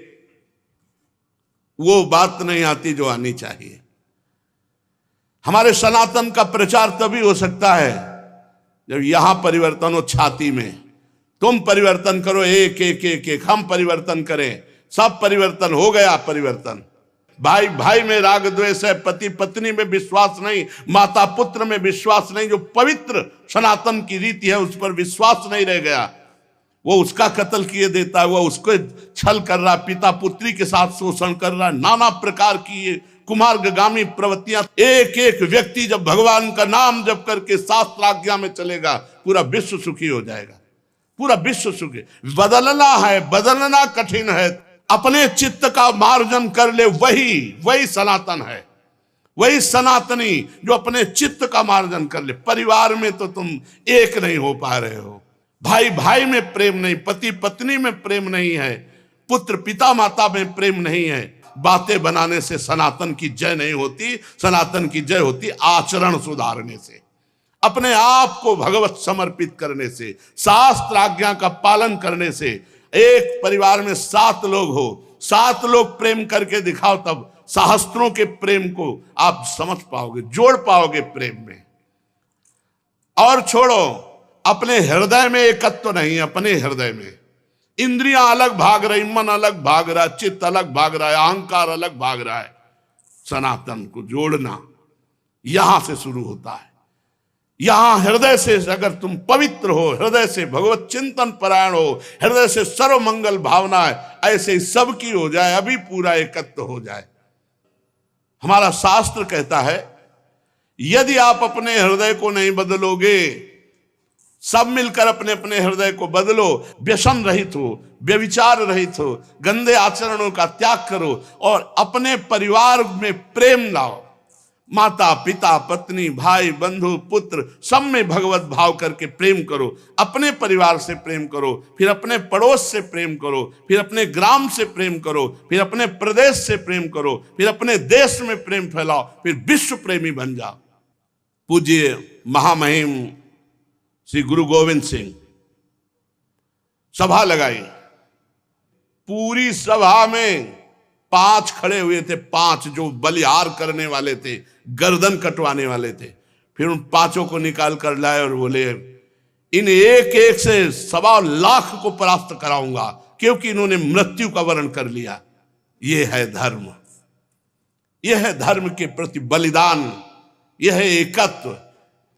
वो बात नहीं आती जो आनी चाहिए। हमारे सनातन का प्रचार तभी हो सकता है जब यहां परिवर्तन हो, छाती में। तुम परिवर्तन करो, एक एक एक एक हम परिवर्तन करें, सब परिवर्तन हो गया। परिवर्तन भाई भाई में राग द्वेष है, पति पत्नी में विश्वास नहीं, माता पुत्र में विश्वास नहीं, जो पवित्र सनातन की रीति है उस पर विश्वास नहीं रह गया। वो उसका कत्ल किए देता है, वो उसको छल कर रहा, पिता पुत्री के साथ शोषण कर रहा, नाना प्रकार की कुमार्गामी प्रवृत्तियां। एक एक व्यक्ति जब भगवान का नाम जप करके शास्त्राज्ञा में चलेगा, पूरा विश्व सुखी हो जाएगा, पूरा विश्व सुखी। बदलना है, बदलना कठिन है, अपने चित्त का मार्जन कर ले, वही सनातन है, वही सनातनी जो अपने चित्त का मार्जन कर ले। परिवार में तो तुम एक नहीं हो पा रहे हो, भाई भाई में प्रेम नहीं, पति पत्नी में प्रेम नहीं है, पुत्र पिता माता में प्रेम नहीं है। बातें बनाने से सनातन की जय नहीं होती। सनातन की जय होती आचरण सुधारने से, अपने आप को भगवत समर्पित करने से, शास्त्र आज्ञा का पालन करने से। एक परिवार में 7 लोग हो, 7 लोग प्रेम करके दिखाओ, तब सहस्त्रों के प्रेम को आप समझ पाओगे, जोड़ पाओगे प्रेम में। और छोड़ो, अपने हृदय में एकत्व नहीं, अपने हृदय में इंद्रियां अलग भाग रही, मन अलग भाग रहा, चित्त अलग भाग रहा है, अहंकार अलग भाग रहा है। सनातन को जोड़ना यहां से शुरू होता है। यहां हृदय से अगर तुम पवित्र हो, हृदय से भगवत चिंतन परायण हो, हृदय से सर्व मंगल भावना है, ऐसे सबकी हो जाए, अभी पूरा एकत्व हो जाए। हमारा शास्त्र कहता है यदि आप अपने हृदय को नहीं बदलोगे, सब मिलकर अपने अपने हृदय को बदलो, व्यसन रहित हो, व्यभिचार रहित हो, गंदे आचरणों का त्याग करो और अपने परिवार में प्रेम लाओ। माता पिता पत्नी भाई बंधु पुत्र सब में भगवत भाव करके प्रेम करो। अपने परिवार से प्रेम करो, फिर अपने पड़ोस से प्रेम करो, फिर अपने ग्राम से प्रेम करो, फिर अपने प्रदेश से प्रेम करो, फिर अपने देश में प्रेम फैलाओ, फिर विश्व प्रेमी बन जाओ। पूज्य महामहिम श्री गुरु गोविंद सिंह सभा लगाई। पूरी सभा में 5 खड़े हुए थे, 5 जो बलिहार करने वाले थे, गर्दन कटवाने वाले थे। फिर उन 5 को निकाल कर लाए और बोले इन एक एक से 1.25 लाख को परास्त कराऊंगा, क्योंकि इन्होंने मृत्यु का वर्ण कर लिया। यह है धर्म, यह है धर्म के प्रति बलिदान, यह है एकत्व।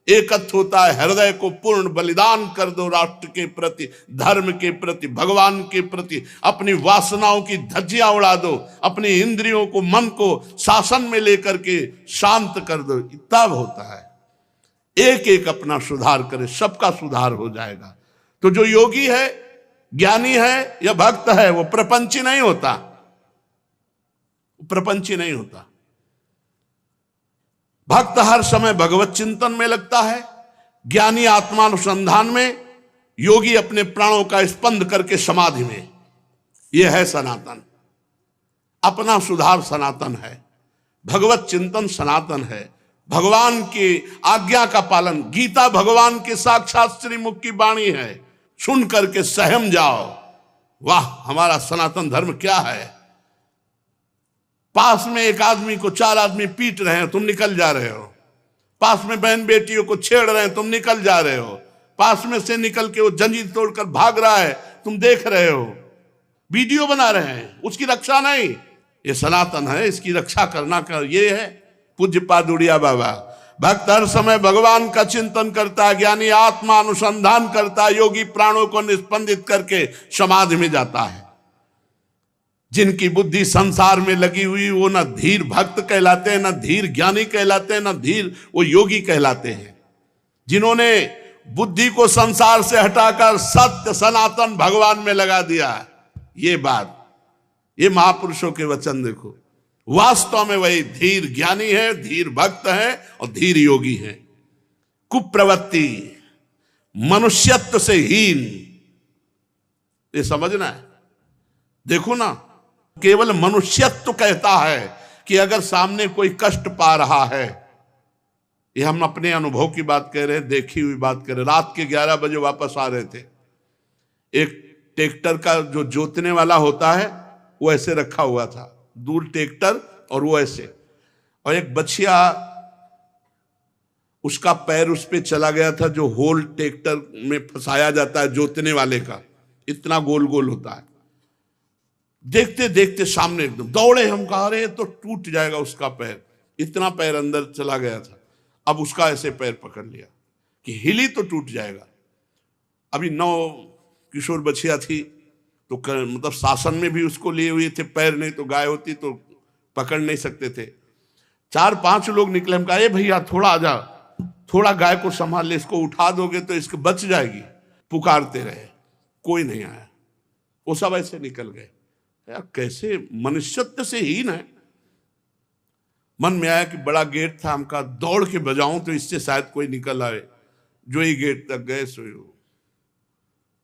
एकत्व होता है हृदय को पूर्ण बलिदान कर दो राष्ट्र के प्रति, धर्म के प्रति, भगवान के प्रति, अपनी वासनाओं की धज्जियां उड़ा दो, अपनी इंद्रियों को, मन को शासन में लेकर के शांत कर दो, तब होता है। एक एक अपना सुधार करे, सबका सुधार हो जाएगा। तो जो योगी है, ज्ञानी है या भक्त है, वो प्रपंची नहीं होता, प्रपंची नहीं होता। भक्त हर समय भगवत चिंतन में लगता है, ज्ञानी आत्मानुसंधान में, योगी अपने प्राणों का स्पंद करके समाधि में। यह है सनातन। अपना सुधार सनातन है, भगवत चिंतन सनातन है, भगवान की आज्ञा का पालन। गीता भगवान के साक्षात श्रीमुख की वाणी है, सुन करके सहम जाओ, वाह हमारा सनातन धर्म क्या है। पास में एक आदमी को 4 आदमी पीट रहे हैं, तुम निकल जा रहे हो। पास में बहन बेटियों को छेड़ रहे हैं, तुम निकल जा रहे हो। पास में से निकल के वो जंजीर तोड़कर भाग रहा है, तुम देख रहे हो, वीडियो बना रहे हैं, उसकी रक्षा नहीं। ये सनातन है, इसकी रक्षा करना का ये है। पूज्य पादुड़िया बाबा। भक्त हर समय भगवान का चिंतन करता है, ज्ञानी आत्मा अनुसंधान करता है, योगी प्राणों को निस्पंदित करके समाधि में जाता है। जिनकी बुद्धि संसार में लगी हुई, वो न धीर भक्त कहलाते हैं, न धीर ज्ञानी कहलाते हैं, न धीर वो योगी कहलाते हैं। जिन्होंने बुद्धि को संसार से हटाकर सत्य सनातन भगवान में लगा दिया, ये बात, ये महापुरुषों के वचन देखो। वास्तव में वही धीर ज्ञानी है, धीर भक्त है और धीर योगी है। कुप्रवृत्ति, मनुष्यत्व से हीन, ये समझना है। देखो ना, केवल मनुष्यत्व कहता है कि अगर सामने कोई कष्ट पा रहा है, ये हम अपने अनुभव की बात कह रहे हैं, देखी हुई बात कर रहे हैं। रात के 11 बजे वापस आ रहे थे, एक ट्रैक्टर का जो जोतने वाला होता है वो ऐसे रखा हुआ था, दूर ट्रैक्टर और वो ऐसे, और एक बछिया उसका पैर उस पे चला गया था, जो होल ट्रैक्टर में फंसाया जाता है जोतने वाले का, इतना गोल गोल होता है। देखते देखते सामने एकदम दौड़े, हम कहा रहे तो टूट जाएगा उसका पैर, इतना पैर अंदर चला गया था। अब उसका ऐसे पैर पकड़ लिया कि हिली तो टूट जाएगा। अभी 9 किशोर बछिया थी, तो मतलब शासन में भी उसको लिए हुए थे, पैर नहीं तो गाय होती तो पकड़ नहीं सकते थे। 4-5 लोग निकले, हम कहा ए भैया थोड़ा आ जा, थोड़ा गाय को संभाल ले, इसको उठा दोगे तो इसको बच जाएगी। पुकारते रहे, कोई नहीं आया, वो सब ऐसे निकल गए। यार कैसे मनुष्यत्व से हीन है। मन में आया कि बड़ा गेट था, हमका दौड़ के बजाऊं तो इससे शायद कोई निकल आए। जो ही गेट तक गए सो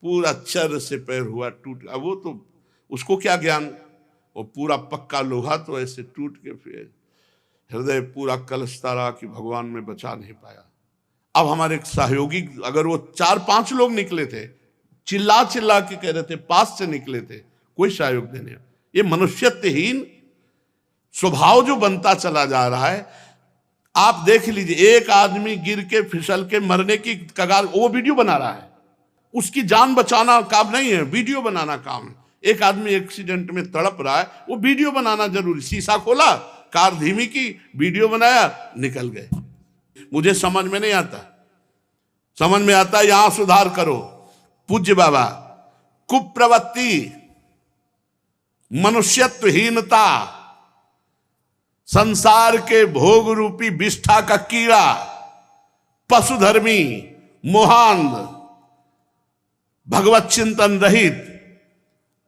पूरा चर से पैर हुआ, टूट। अब वो तो उसको क्या ज्ञान, वो पूरा पक्का लोहा तो ऐसे टूट के फिर हृदय पूरा कलसता रहा कि भगवान में बचा नहीं पाया। अब हमारे एक सहयोगी, अगर वो 4-5 लोग निकले थे, चिल्ला चिल्ला के कह रहे थे, पास से निकले थे, कोई सहयोग देने। ये मनुष्यत्वहीन स्वभाव जो बनता चला जा रहा है। आप देख लीजिए, एक आदमी गिर के फिसल के मरने की कगार, वो वीडियो बना रहा है। उसकी जान बचाना काम नहीं है, वीडियो बनाना काम है। एक आदमी एक्सीडेंट में तड़प रहा है, वो वीडियो बनाना जरूरी। शीशा खोला, कार धीमी की, वीडियो बनाया, निकल गए। मुझे समझ में नहीं आता, समझ में आता यहां सुधार करो। पूज्य बाबा, कुप्रवृत्ति, मनुष्यत्वहीनता, संसार के भोग रूपी विष्ठा का कीड़ा, पशुधर्मी, मोहांध, भगवत चिंतन रहित,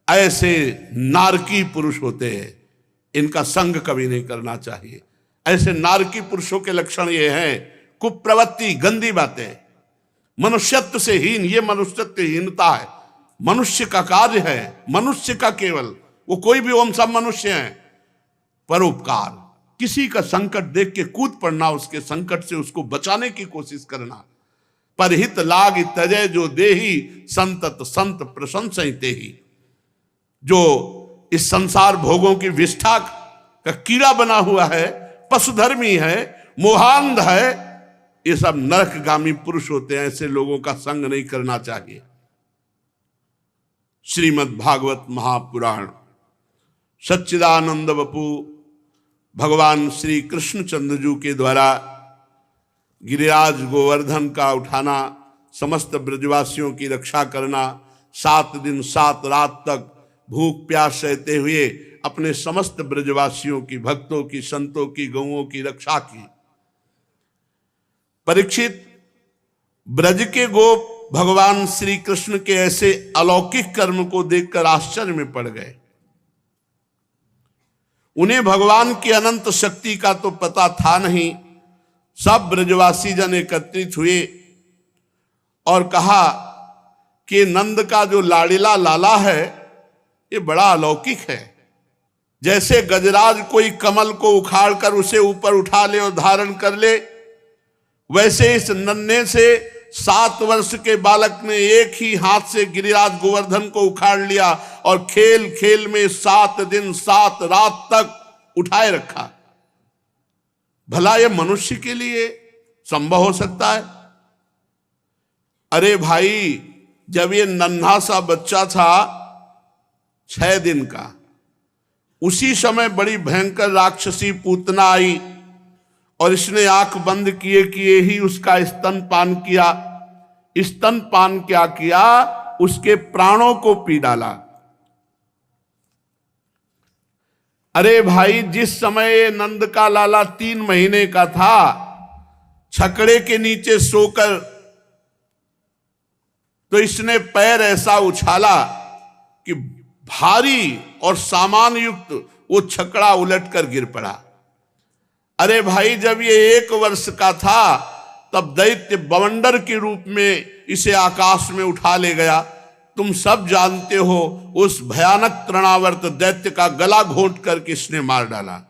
ऐसे नारकी पुरुष होते हैं। इनका संग कभी नहीं करना चाहिए। ऐसे नारकी पुरुषों के लक्षण ये हैं, कुप्रवृत्ति, गंदी बातें, मनुष्यत्व से हीन। ये मनुष्यत्वहीनता है, मनुष्य का कार्य है, मनुष्य का केवल, वो कोई भी, हम सब मनुष्य हैं। परोपकार, किसी का संकट देख के कूद पड़ना, उसके संकट से उसको बचाने की कोशिश करना। परहित लाग तजय जो देही, संतत संत प्रशंसते ही। जो इस संसार भोगों की विष्ठा का कीड़ा बना हुआ है, पशुधर्मी है, मोहांध है, ये सब नरकगामी पुरुष होते हैं। ऐसे लोगों का संग नहीं करना चाहिए। श्रीमद् भागवत महापुराण, सच्चिदानंद बपू भगवान श्री कृष्णचंद्र जी के द्वारा गिरिराज गोवर्धन का उठाना, समस्त ब्रजवासियों की रक्षा करना, 7 दिन 7 रात तक भूख प्यास सहते हुए अपने समस्त ब्रजवासियों की, भक्तों की, संतों की, गौओं की रक्षा की। परीक्षित ब्रज के गोप भगवान श्री कृष्ण के ऐसे अलौकिक कर्म को देखकर आश्चर्य में पड़ गए। उन्हें भगवान की अनंत शक्ति का तो पता था नहीं। सब ब्रजवासी जन एकत्रित हुए और कहा कि नंद का जो लाड़िला लाला है ये बड़ा अलौकिक है। जैसे गजराज कोई कमल को उखाड़कर उसे ऊपर उठा ले और धारण कर ले, वैसे इस नन्हे से 7 वर्ष के बालक ने एक ही हाथ से गिरिराज गोवर्धन को उखाड़ लिया और खेल खेल में 7 दिन 7 रात तक उठाए रखा। भला यह मनुष्य के लिए संभव हो सकता है? अरे भाई, जब ये नन्हा सा बच्चा था 6 दिन का, उसी समय बड़ी भयंकर राक्षसी पूतना आई और इसने आंख बंद किए किए ही उसका स्तनपान किया। स्तनपान क्या किया? उसके प्राणों को पी डाला। अरे भाई, जिस समय नंद का लाला 3 महीने का था, छकड़े के नीचे सोकर तो इसने पैर ऐसा उछाला कि भारी और सामान युक्त वो छकड़ा उलटकर गिर पड़ा। अरे भाई, जब ये 1 वर्ष का था तब दैत्य बवंडर के रूप में इसे आकाश में उठा ले गया। तुम सब जानते हो उस भयानक तृणावर्त दैत्य का गला घोंट कर किसने मार डाला।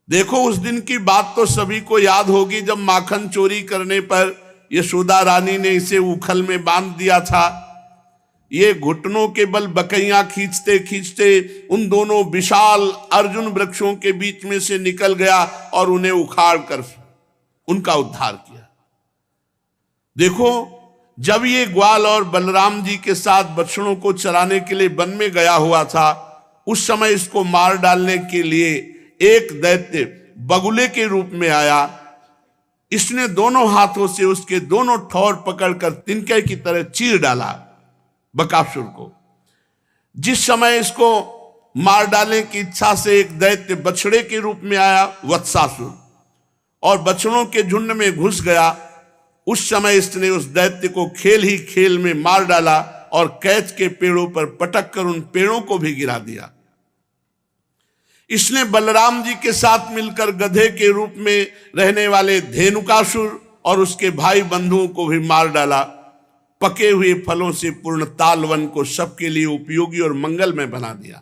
देखो, उस दिन की बात तो सभी को याद होगी जब माखन चोरी करने पर यशोदा रानी ने इसे उखल में बांध दिया था। ये घुटनों के बल बकैयां खींचते खींचते उन दोनों विशाल अर्जुन वृक्षों के बीच में से निकल गया और उन्हें उखाड़ कर उनका उद्धार किया। देखो, जब ये ग्वाल और बलराम जी के साथ बछड़ों को चराने के लिए वन में गया हुआ था, उस समय इसको मार डालने के लिए एक दैत्य बगुले के रूप में आया। इसने दोनों हाथों से उसके दोनों ठौर पकड़कर तिनके की तरह चीर डाला बकासुर को। जिस समय इसको मार डालने की इच्छा से एक दैत्य बछड़े के रूप में आया, वत्सासुर, और बछड़ों के झुंड में घुस गया, उस समय इसने उस दैत्य को खेल ही खेल में मार डाला और कैच के पेड़ों पर पटक कर उन पेड़ों को भी गिरा दिया। इसने बलराम जी के साथ मिलकर गधे के रूप में रहने वाले धेनुकासुर और उसके भाई बंधुओं को भी मार डाला। पके हुए फलों से पूर्ण तालवन को सबके लिए उपयोगी और मंगलमय बना दिया।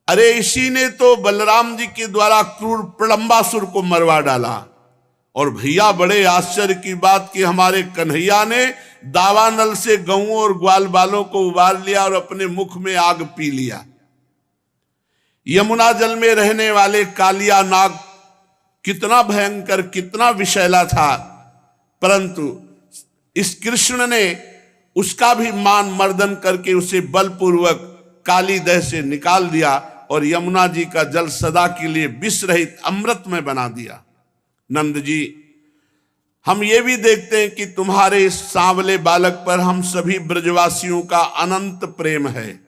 अरे, इसी ने तो बलराम जी के द्वारा क्रूर प्रलंबासुर को मरवा डाला। और भैया, बड़े आश्चर्य की बात कि हमारे कन्हैया ने दावानल से गऊं और ग्वाल बालों को उबार लिया और अपने मुख में आग पी लिया। यमुना जल में रहने वाले कालिया नाग कितना भयंकर, कितना विषैला था, परंतु इस कृष्ण ने उसका भी मान मर्दन करके उसे बलपूर्वक काली दह से निकाल दिया और यमुना जी का जल सदा के लिए विष रहित अमृतमय बना दिया। नंद जी, हम ये भी देखते हैं कि तुम्हारे इस सांवले बालक पर हम सभी ब्रजवासियों का अनंत प्रेम है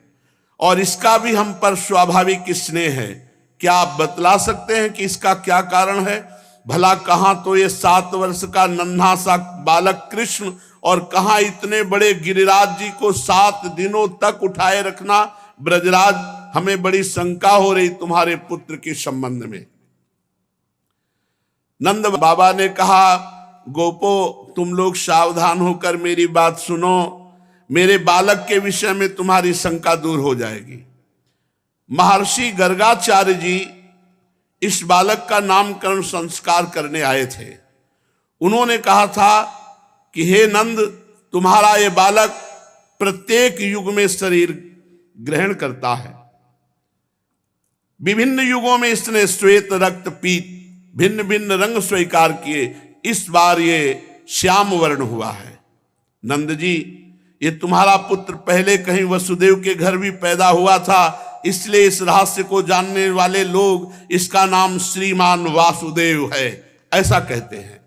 और इसका भी हम पर स्वाभाविक स्नेह है। क्या आप बतला सकते हैं कि इसका क्या कारण है? भला कहां तो ये 7 वर्ष का नन्हा सा बालक कृष्ण और कहां इतने बड़े गिरिराज जी को 7 दिनों तक उठाए रखना। ब्रजराज, हमें बड़ी शंका हो रही तुम्हारे पुत्र के संबंध में। नंद बाबा ने कहा, गोपो, तुम लोग सावधान होकर मेरी बात सुनो। मेरे बालक के विषय में तुम्हारी शंका दूर हो जाएगी। महर्षि गर्गाचार्य जी इस बालक का नामकरण संस्कार करने आए थे। उन्होंने कहा था कि हे नंद, तुम्हारा ये बालक प्रत्येक युग में शरीर ग्रहण करता है। विभिन्न युगों में इसने श्वेत, रक्त, पीत भिन्न भिन्न रंग स्वीकार किए। इस बार ये श्याम वर्ण हुआ है। नंद जी, ये तुम्हारा पुत्र पहले कहीं वसुदेव के घर भी पैदा हुआ था, इसलिए इस रहस्य को जानने वाले लोग इसका नाम श्रीमान वासुदेव है ऐसा कहते हैं।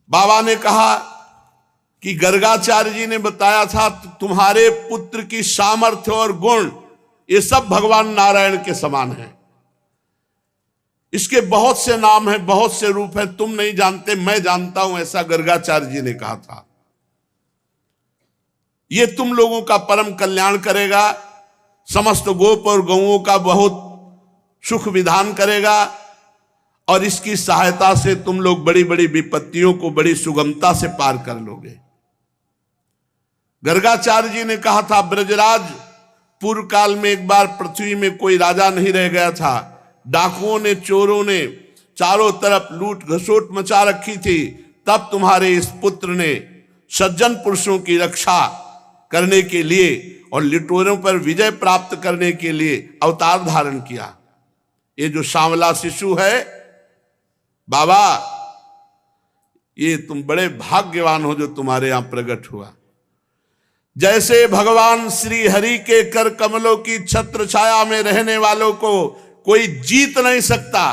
बाबा ने कहा कि गर्गाचार्य जी ने बताया था तुम्हारे पुत्र की सामर्थ्य और गुण ये सब भगवान नारायण के समान है। इसके बहुत से नाम हैं, बहुत से रूप हैं, तुम नहीं जानते, मैं जानता हूं, ऐसा गर्गाचार्य जी ने कहा था। ये तुम लोगों का परम कल्याण करेगा, समस्त गोप और गौओं का बहुत सुख विधान करेगा, और इसकी सहायता से तुम लोग बड़ी बड़ी विपत्तियों को बड़ी सुगमता से पार कर लोगे। गर्गाचार्य जी ने कहा था ब्रजराज पूर्व काल में एक बार पृथ्वी में कोई राजा नहीं रह गया था, डाकुओं ने, चोरों ने चारों तरफ लूट घसोट मचा रखी थी, तब तुम्हारे इस पुत्र ने सज्जन पुरुषों की रक्षा करने के लिए और लिटोरों पर विजय प्राप्त करने के लिए अवतार धारण किया। ये जो सांवला शिशु है बाबा, ये तुम बड़े भाग्यवान हो जो तुम्हारे यहां प्रकट हुआ। जैसे भगवान श्री हरि के कर कमलों की छत्र छाया में रहने वालों को कोई जीत नहीं सकता,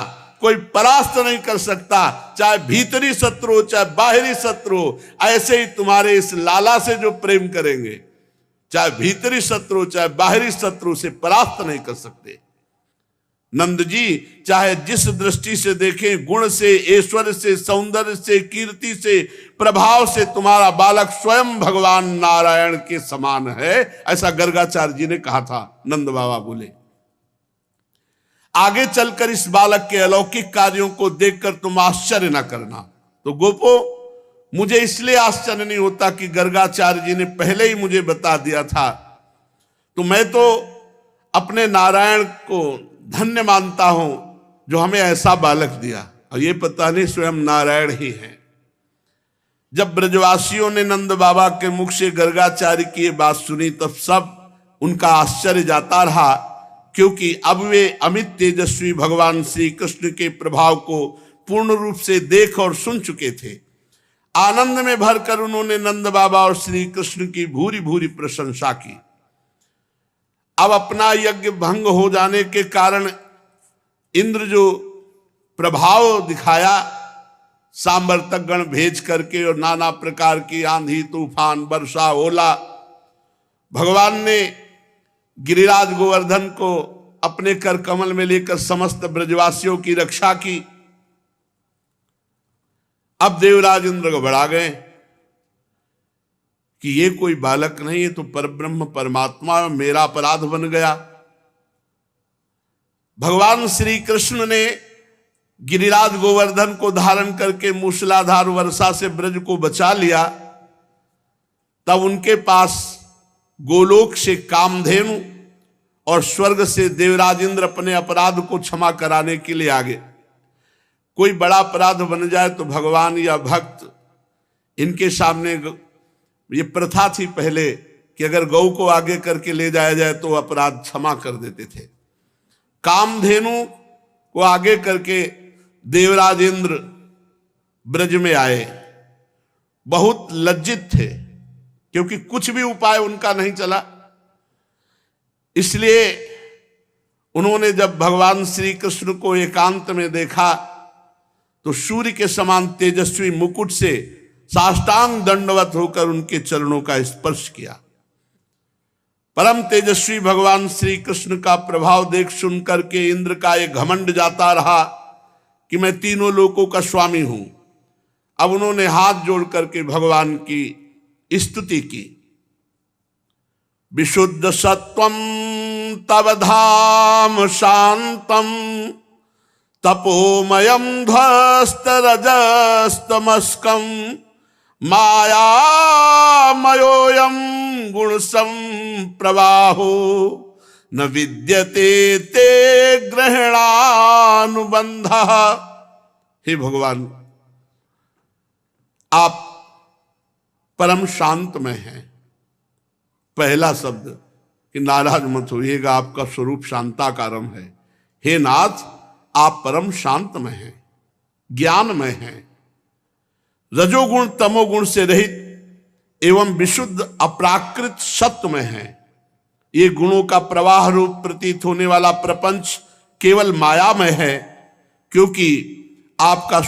कोई परास्त नहीं कर सकता, चाहे भीतरी शत्रु हो चाहे बाहरी शत्रु हो, ऐसे ही तुम्हारे इस लाला से जो प्रेम करेंगे, चाहे भीतरी शत्रु चाहे बाहरी शत्रु से परास्त नहीं कर सकते। नंद जी चाहे जिस दृष्टि से देखें, गुण से, ऐश्वर्य से, सौंदर्य से, कीर्ति से, प्रभाव से तुम्हारा बालक स्वयं भगवान नारायण के समान है, ऐसा गर्गाचार्य जी ने कहा था। नंद बाबा बोले आगे चलकर इस बालक के अलौकिक कार्यों को देखकर तुम आश्चर्य न करना। तो गोपो, मुझे इसलिए आश्चर्य नहीं होता कि गर्गाचार्य जी ने पहले ही मुझे बता दिया था, तो मैं तो अपने नारायण को धन्य मानता हूं जो हमें ऐसा बालक दिया, और ये पता नहीं स्वयं नारायण ही है। जब ब्रजवासियों ने नंद बाबा के मुख से गर्गाचार्य की ये बात सुनी, तब सब उनका आश्चर्य जाता रहा, क्योंकि अब वे अमित तेजस्वी भगवान श्री कृष्ण के प्रभाव को पूर्ण रूप से देख और सुन चुके थे। आनंद में भरकर उन्होंने नंद बाबा और श्री कृष्ण की भूरी भूरी प्रशंसा की। अब अपना यज्ञ भंग हो जाने के कारण इंद्र जो प्रभाव दिखाया, सांवर्तक गण भेज करके और नाना प्रकार की आंधी तूफान वर्षा ओला, भगवान ने गिरिराज गोवर्धन को अपने कर कमल में लेकर समस्त ब्रजवासियों की रक्षा की। अब देवराज इंद्र घबरा गए कि ये कोई बालक नहीं, ये तो परब्रह्म परमात्मा, मेरा अपराध बन गया। भगवान श्री कृष्ण ने गिरिराज गोवर्धन को धारण करके मूसलाधार वर्षा से ब्रज को बचा लिया। तब उनके पास गोलोक से कामधेनु और स्वर्ग से देवराज इंद्र अपने अपराध को क्षमा कराने के लिए आ गए। कोई बड़ा अपराध बन जाए तो भगवान या भक्त इनके सामने, ये प्रथा थी पहले कि अगर गौ को आगे करके ले जाया जाए तो अपराध क्षमा कर देते थे। कामधेनु को आगे करके देवराज इंद्र ब्रज में आए, बहुत लज्जित थे क्योंकि कुछ भी उपाय उनका नहीं चला। इसलिए उन्होंने जब भगवान श्री कृष्ण को एकांत में देखा तो सूर्य के समान तेजस्वी मुकुट से साष्टांग दंडवत होकर उनके चरणों का स्पर्श किया। परम तेजस्वी भगवान श्री कृष्ण का प्रभाव देख सुन करके इंद्र का एक घमंड जाता रहा कि मैं तीनों लोकों का स्वामी हूं। अब उन्होंने हाथ जोड़ करके भगवान की स्तुति की। विशुद्ध सत्वम तव धाम शांतम तपोमयम ध्वस्त रजस्तमस्कम मायामयोऽयं गुण संप्रवाहो न विद्यते ते ग्रहणानुबंधः। हे भगवान, आप परम शांत में हैं। पहला शब्द कि नाराज मत होइएगा, आपका स्वरूप शांताकारम है। हे नाथ, आप परम शांत में हैं, ज्ञान में हैं, रजोगुण तमोगुण से रहित एवं विशुद्ध अप्राकृत सत्व में हैं। ये गुणों का प्रवाह रूप प्रतीत होने वाला प्रपंच केवल माया में है, क्योंकि आपका